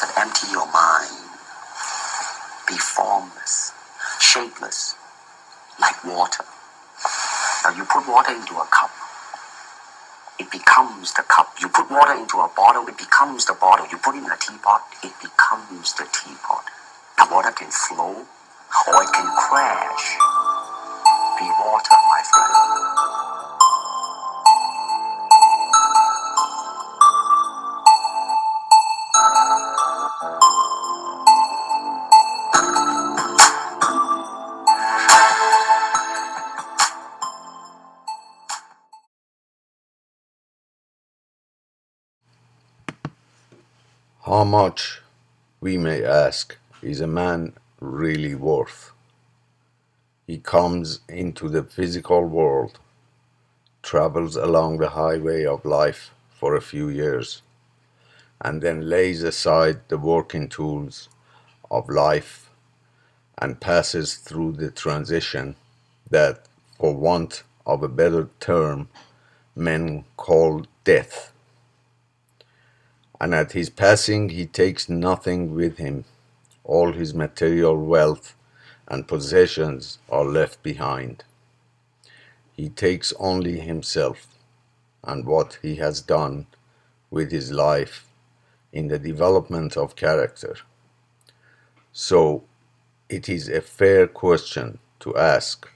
said, empty your mind. Be formless, shapeless, like water. Now you put water into a cup, it becomes the cup. You put water into a bottle, it becomes the bottle. You put it in a teapot, it becomes the teapot. The water can flow or it can crash. Be water, my friend. How much, we may ask, is a man really worth? He comes into the physical world, travels along the highway of life for a few years, and then lays aside the working tools of life and passes through the transition that, for want of a better term, men call death. And at his passing he takes nothing with him. All his material wealth and possessions are left behind. He takes only himself and what he has done with his life in the development of character. So it is a fair question to ask,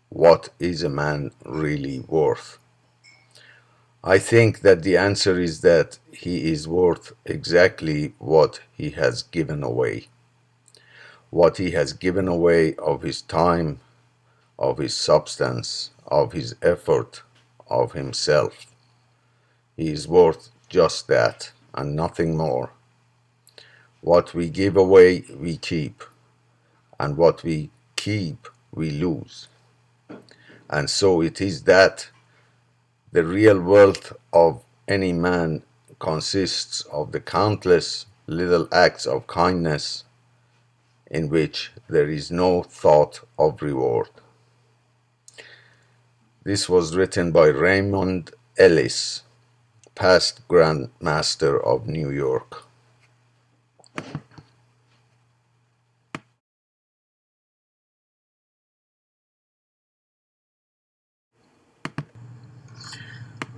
what is a man really worth? I think that the answer is that he is worth exactly what he has given away. What he has given away of his time, of his substance, of his effort, of himself. He is worth just that and nothing more. What we give away, we keep, and what we keep, we lose. And so it is that the real wealth of any man consists of the countless little acts of kindness in which there is no thought of reward. This was written by Raymond Ellis, past Grand Master of New York.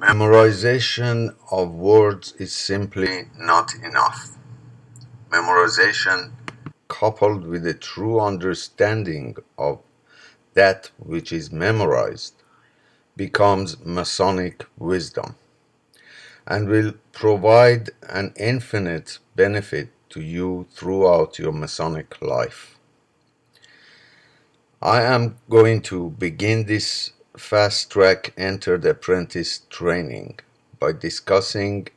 Memorization of words is simply not enough. Memorization, coupled with a true understanding of that which is memorized, becomes Masonic wisdom and will provide an infinite benefit to you throughout your Masonic life. I am going to begin this fast-track Entered Apprentice training by discussing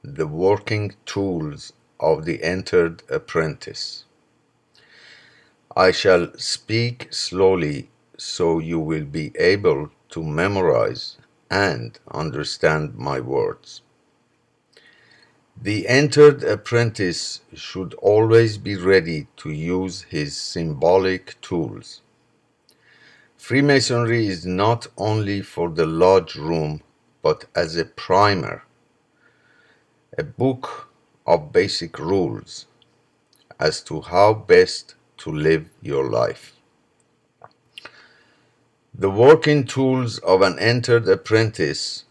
the working tools of the Entered Apprentice. I shall speak slowly so you will be able to memorize and understand my words. The Entered Apprentice should always be ready to use his symbolic tools. Freemasonry is not only for the lodge room, but as a primer, a book of basic rules as to how best to live your life. The working tools of an entered apprentice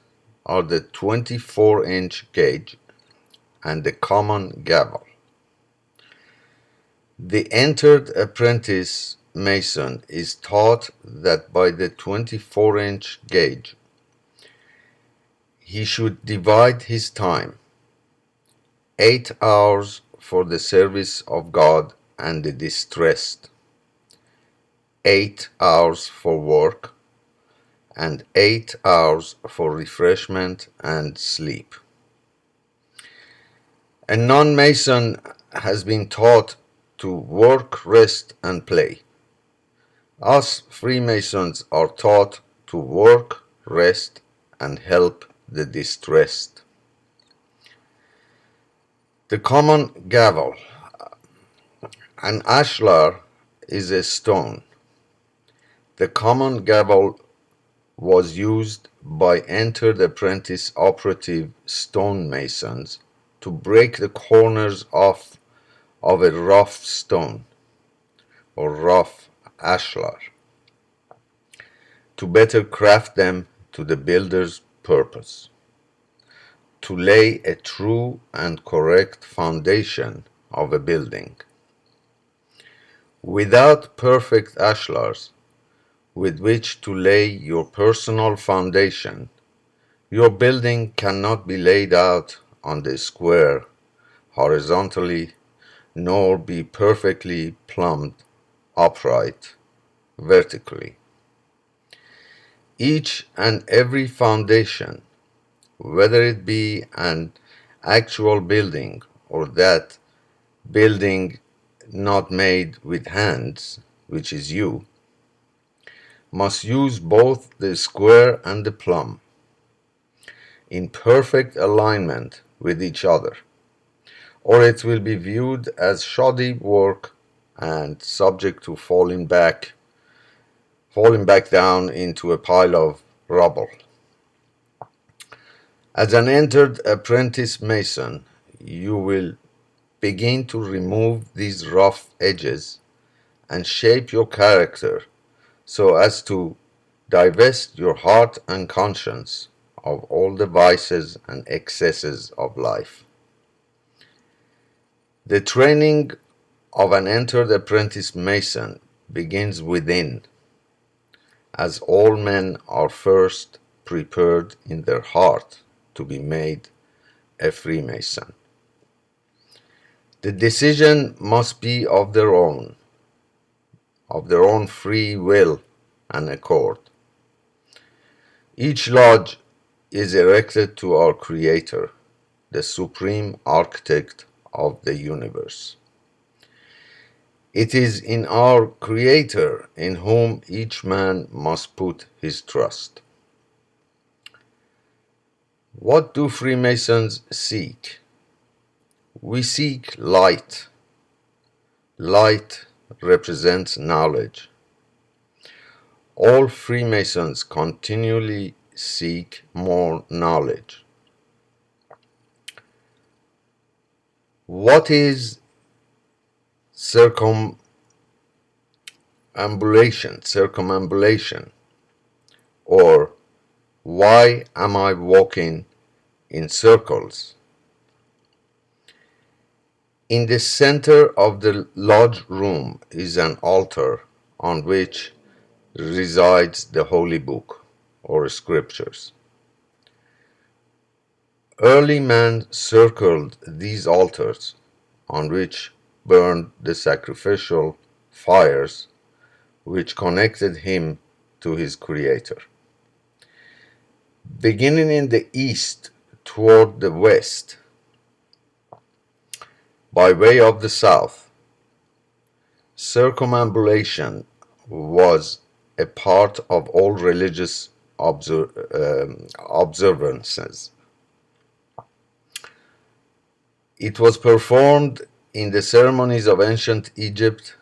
are the 24-inch gauge and the common gavel. The entered apprentice Mason is taught that by the 24-inch gauge, he should divide his time, 8 hours for the service of God and the distressed, 8 hours for work, and 8 hours for refreshment and sleep. A non-Mason has been taught to work, rest, and play. Us Freemasons are taught to work, rest, and help the distressed. The common gavel. An ashlar is a stone. The common gavel was used by entered apprentice operative stonemasons to break the corners off of a rough stone or rough ashlar to better craft them to the builder's purpose, to lay a true and correct foundation of a building. Without perfect ashlars with which to lay your personal foundation, your building cannot be laid out on the square horizontally, nor be perfectly plumbed upright vertically. Each and every foundation, whether it be an actual building or that building not made with hands, which is you, must use both the square and the plumb in perfect alignment with each other, or it will be viewed as shoddy work and subject to falling back down into a pile of rubble. As an entered apprentice mason, you will begin to remove these rough edges and shape your character so as to divest your heart and conscience of all the vices and excesses of life. The training of an entered apprentice mason begins within, as all men are first prepared in their heart to be made a Freemason. The decision must be of their own free will and accord. Each lodge is erected to our Creator, the supreme architect of the universe. It is in our Creator in whom each man must put his trust. What do Freemasons seek? We seek light. Light represents knowledge. All Freemasons continually seek more knowledge. What is circumambulation, or why am I walking in circles? In the center of the lodge room is an altar on which resides the Holy Book or Scriptures. Early man circled these altars on which burned the sacrificial fires which connected him to his Creator. Beginning in the east toward the west, by way of the south, circumambulation was a part of all religious observances. It was performed in the ceremonies of ancient Egypt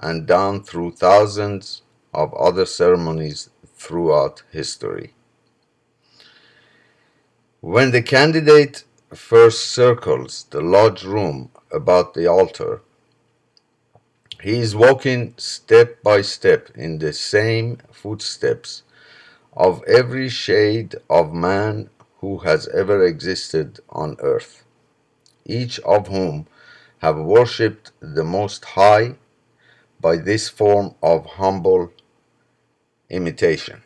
and down through thousands of other ceremonies throughout history. When the candidate first circles the lodge room about the altar, he is walking step by step in the same footsteps of every shade of man who has ever existed on earth, each of whom have worshipped the Most High by this form of humble imitation.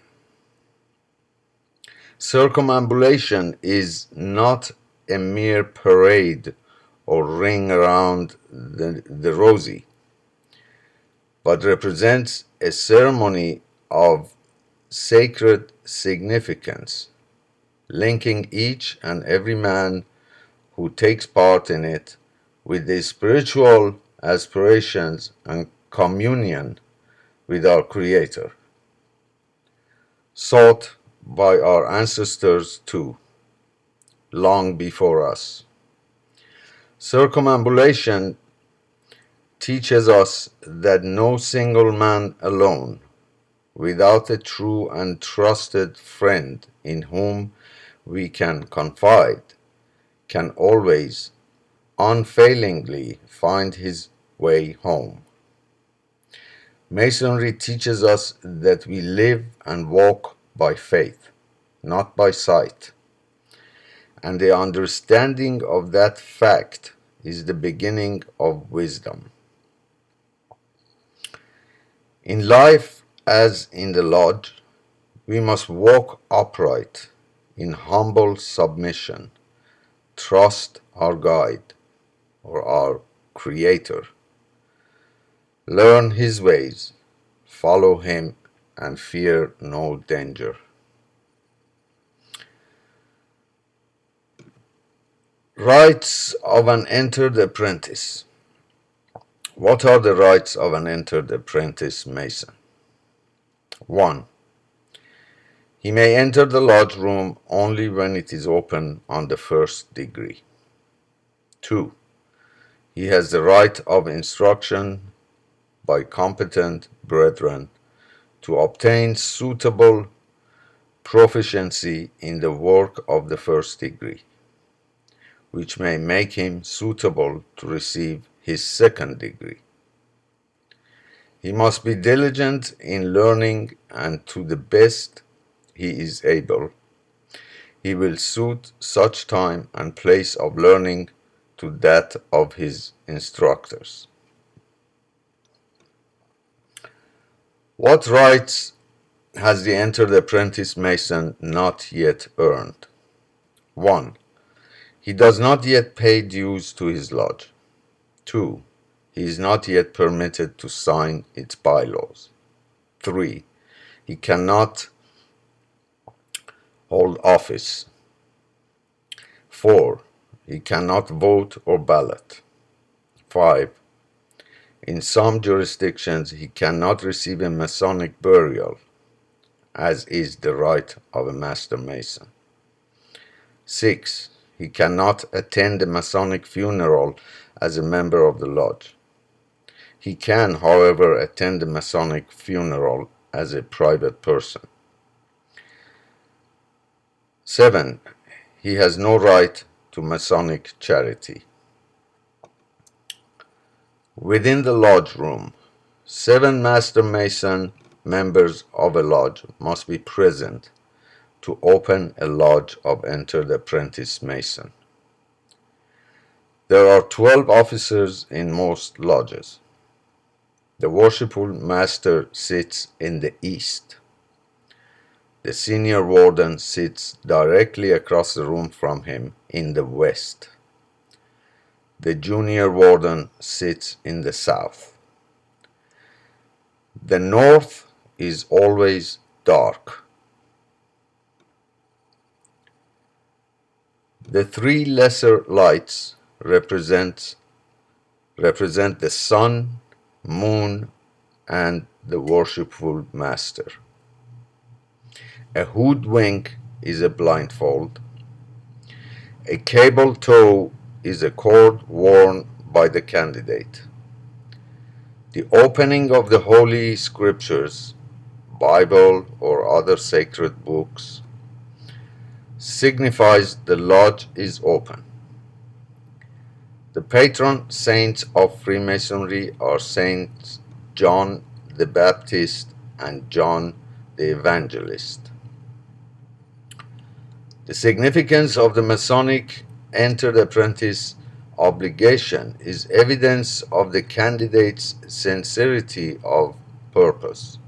Circumambulation is not a mere parade or ring around the rosy, but represents a ceremony of sacred significance, linking each and every man who takes part in it with the spiritual aspirations and communion with our Creator, sought by our ancestors too, long before us. Circumambulation teaches us that no single man alone, without a true and trusted friend in whom we can confide, can always unfailingly find his way home. Masonry teaches us that we live and walk by faith, not by sight, and the understanding of that fact is the beginning of wisdom. In life, as in the lodge, we must walk upright in humble submission, trust our guide or our Creator, learn His ways, follow Him, and fear no danger. Rights of an entered apprentice. What are the rights of an entered apprentice Mason? 1. He may enter the lodge room only when it is open on the first degree. 2. He has the right of instruction by competent brethren to obtain suitable proficiency in the work of the first degree, which may make him suitable to receive his second degree. He must be diligent in learning, and to the best he is able, he will suit such time and place of learning to that of his instructors. What rights has the entered apprentice Mason not yet earned? 1. He does not yet pay dues to his lodge. 2. He is not yet permitted to sign its bylaws. 3. He cannot hold office. 4. He cannot vote or ballot. 5. In some jurisdictions, he cannot receive a Masonic burial, as is the right of a Master Mason. 6. He cannot attend a Masonic funeral as a member of the lodge. He can, however, attend a Masonic funeral as a private person. 7. He has no right to Masonic charity. Within the lodge room, 7 Master Mason members of a lodge must be present to open a lodge of entered apprentice Mason. There are 12 officers in most lodges. The worshipful master sits in the east. The senior warden sits directly across the room from him in the west. The junior warden sits in the south. The north is always dark. The 3 lesser lights represent the sun, moon, and the worshipful master. A hoodwink is a blindfold. A cable tow is a cord worn by the candidate. The opening of the Holy Scriptures, Bible or other sacred books, signifies the lodge is open. The patron saints of Freemasonry are Saints John the Baptist and John the Evangelist. The significance of the Masonic entered apprentice obligation is evidence of the candidate's sincerity of purpose.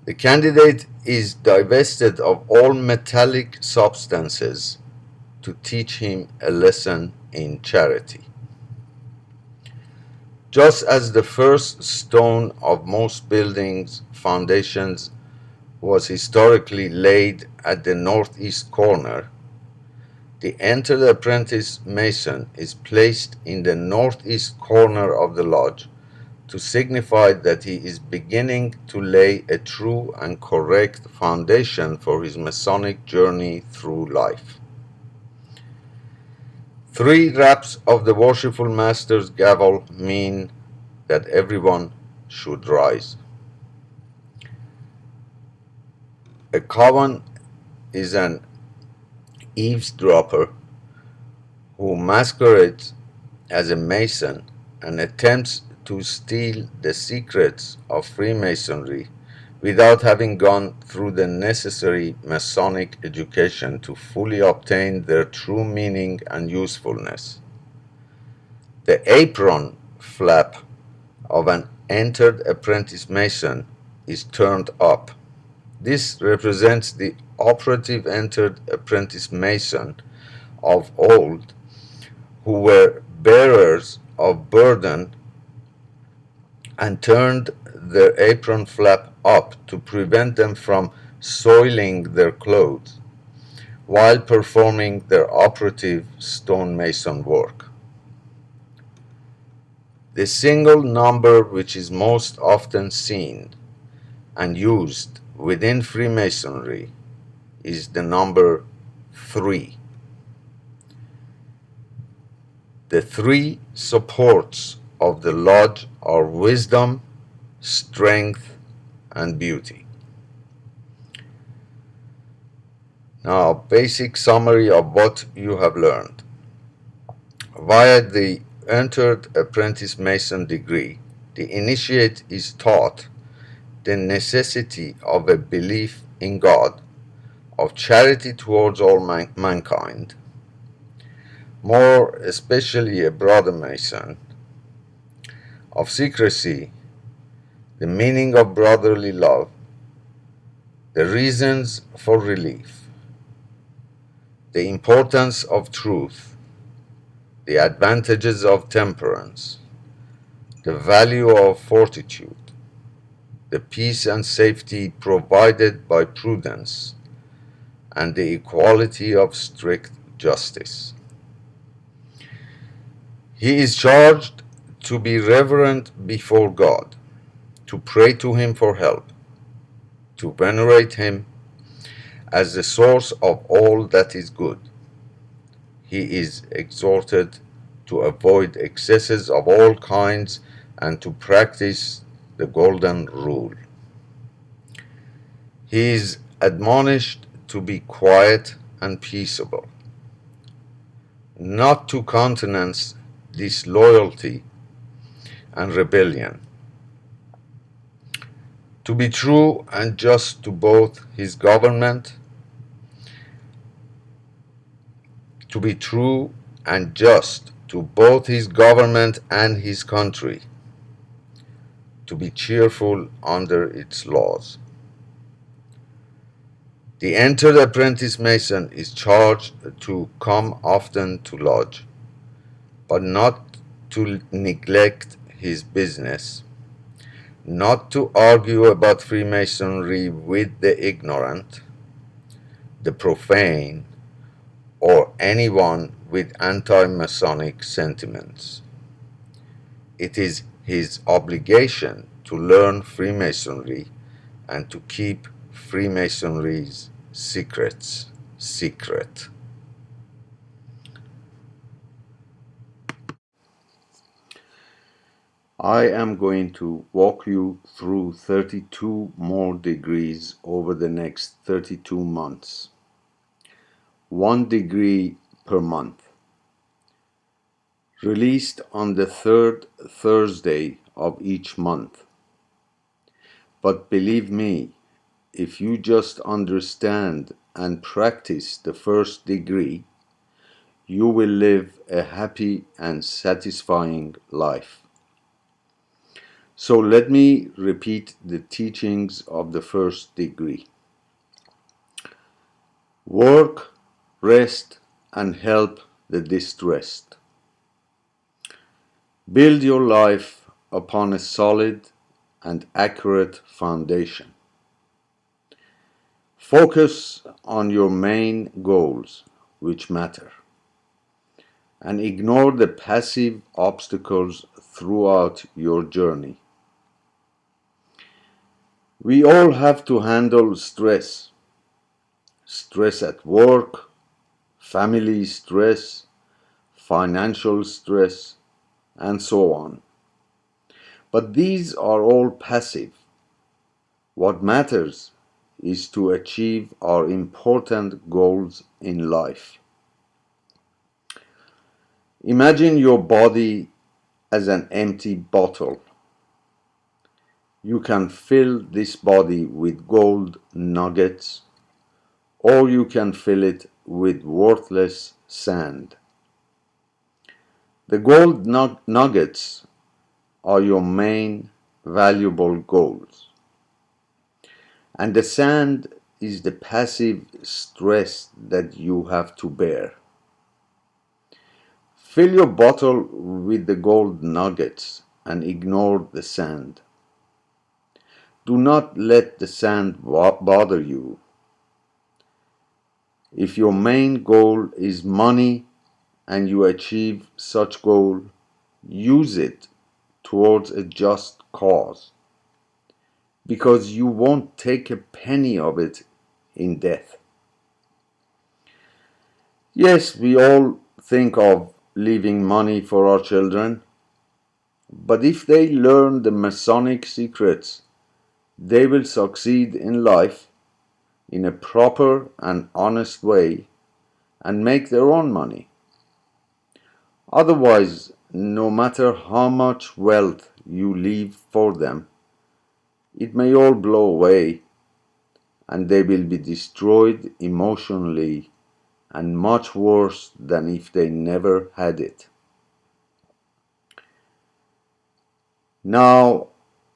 The candidate is divested of all metallic substances to teach him a lesson in charity. Just as the first stone of most buildings' foundations was historically laid at the northeast corner, the entered apprentice Mason is placed in the northeast corner of the lodge to signify that he is beginning to lay a true and correct foundation for his Masonic journey through life. 3 raps of the worshipful master's gavel mean that everyone should rise. A coven is an eavesdropper who masquerades as a Mason and attempts to steal the secrets of Freemasonry without having gone through the necessary Masonic education to fully obtain their true meaning and usefulness. The apron flap of an entered apprentice Mason is turned up. This represents the operative entered apprentice Mason of old who were bearers of burden and turned their apron flap up to prevent them from soiling their clothes while performing their operative stonemason work. The single number which is most often seen and used within Freemasonry is the number 3. The 3 supports of the lodge are wisdom, strength, and beauty. Now, basic summary of what you have learned. Via the entered apprentice Mason degree, the initiate is taught the necessity of a belief in God, of charity towards all mankind, more especially a brother Mason, of secrecy, the meaning of brotherly love, the reasons for relief, the importance of truth, the advantages of temperance, the value of fortitude, the peace and safety provided by prudence, and the equality of strict justice. He is charged to be reverent before God, to pray to Him for help, to venerate Him as the source of all that is good. He is exhorted to avoid excesses of all kinds and to practice the golden rule. He is admonished to be quiet and peaceable, not to countenance disloyalty and rebellion, to be true and just to both his government, to be true and just to both his government and his country, to be cheerful under its laws. The entered apprentice Mason is charged to come often to lodge, but not to neglect his business, not to argue about Freemasonry with the ignorant, the profane, or anyone with anti-Masonic sentiments. It is his obligation to learn Freemasonry and to keep Freemasonry's secrets secret. I am going to walk you through 32 more degrees over the next 32 months. 1 degree per month. Released on the 3rd Thursday of each month. But believe me, if you just understand and practice the first degree, you will live a happy and satisfying life. So let me repeat the teachings of the first degree. Work, rest, and help the distressed. Build your life upon a solid and accurate foundation. Focus on your main goals, which matter, and ignore the passive obstacles throughout your journey. We all have to handle stress. Stress at work, family stress, financial stress, and so on. But these are all passive. What matters is to achieve our important goals in life. Imagine your body as an empty bottle. You can fill this body with gold nuggets, or you can fill it with worthless sand. The gold nuggets are your main valuable goals, and the sand is the passive stress that you have to bear. Fill your bottle with the gold nuggets and ignore the sand. Do not let the sand bother you. If your main goal is money and you achieve such goal, use it towards a just cause, because you won't take a penny of it in death. Yes, we all think of leaving money for our children, but if they learn the Masonic secrets, they will succeed in life in a proper and honest way and make their own money. Otherwise, no matter how much wealth you leave for them, it may all blow away and they will be destroyed emotionally and much worse than if they never had it. Now,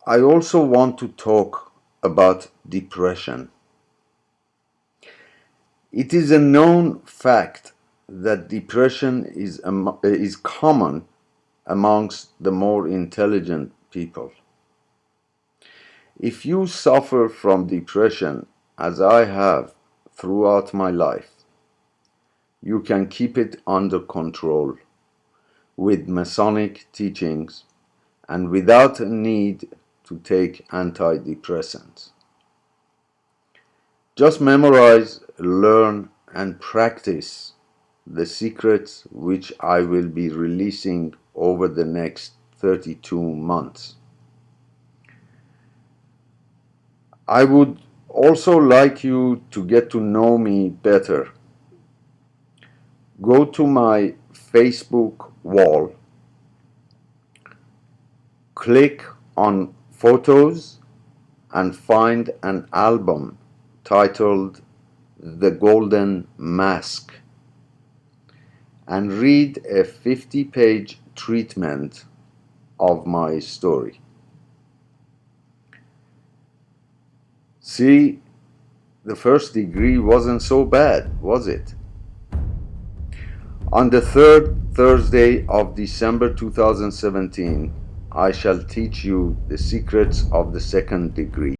I also want to talk about depression. It is a known fact that depression is common amongst the more intelligent people. If you suffer from depression, as I have throughout my life, you can keep it under control with Masonic teachings and without a need to take antidepressants. Just memorize, learn, and practice the secrets which I will be releasing over the next 32 months. I would also like you to get to know me better. Go to my Facebook wall, click on photos, and find an album titled The Golden Mask, and read a 50-page treatment of my story. See, the first degree wasn't so bad, was it? On the third Thursday of December 2017, I shall teach you the secrets of the second degree.